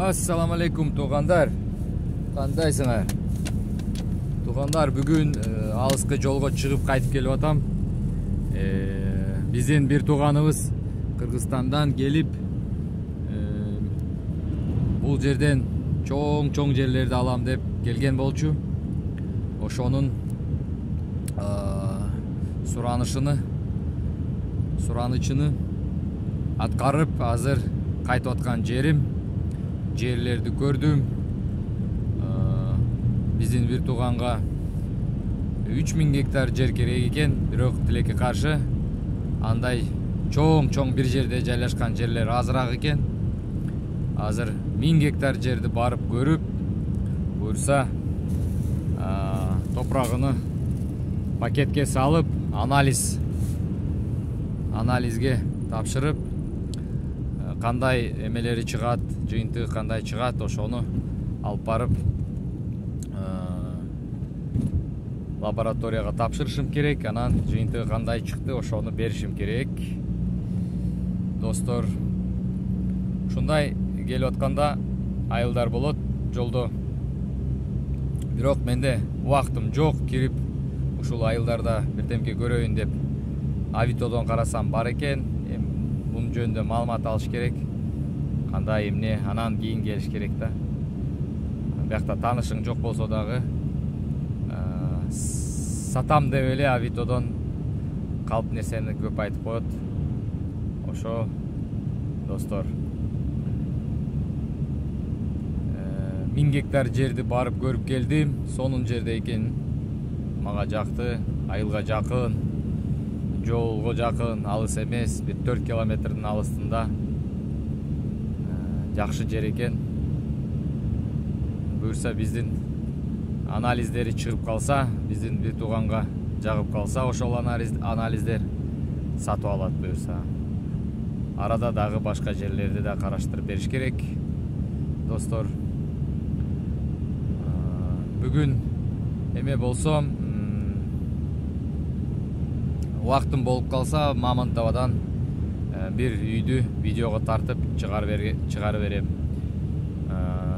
Assalamu alaikum туғандар. Қандайсыңар? Туғандар, бүгін алысқа жолға шығып қайтып келіп атам. Бізден бір туғаныбыз Қырғызстандан келіп, бұл жерден чоң жерлерді алам деп келген болчу. Ошонун суранычыны аткарып, азыр кайтып аткан жерлерді көрдім. Биздин бир туғанға 3000 гектар жер керек екен, бирок тилекке каршы андай чоң бир жерде жайлашкан жерлер азыраак екен. Азыр 1000 гектар жерди барып көрүп, буюрса топрагыны пакетке салып, анализге тапшырып, кандай эмелери чыгат, жыйынтыгы кандай чыгат, ошону алып барып лабораторияга тапшырышым керек. Анан жыйынтыгы кандай чыкты, ошону беришим керек. Достор, ушундай келип атканда айылдар болот жолдо. Бирок менде убактым жок, кирип ушул айылдарда бирдемке көрөйүн деп Авитодон карасам бар экен. Бунун жөнүндө маалымат алыш керек. Кандай эмне, анан кийин келиш керек да. Биякта таанышың жок болсо дагы сатам деп эле Авитодон калп нерсени көп айтып коет. Ошо, достор, 1000 гектар жерди барып көрүп келдим. Сонун жерде экен, мага жакты, айылга жакын, жолго жакын, алыс эмес, бир 4 километрдин алыстында. Жакшы жер экен. Буюрса биздин анализдери чыгып калса, биздин бир туганга жагып калса, ошол анализдер сатып алат буюрса. Арада дагы башка жерлерди да караштырып бериш керек. Достор, бүгүн эме болсо, убактым болуп калса, Мамонтовадан бир үйдү видеого тартып чыгарып берем.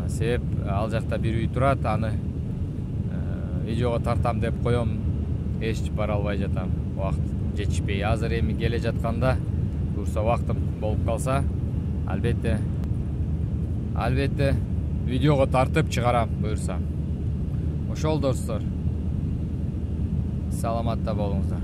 Себеп ал жакта бир үй турат, аны видеого тартам деп коем, эч бара албай жатам. Убакыт жетишпей. Азыр эми келе жатканда, буюрса убактым болуп калса, албетте видеого тартып чыгарам буюрса. Ошол достор, саламатта болуңуздар.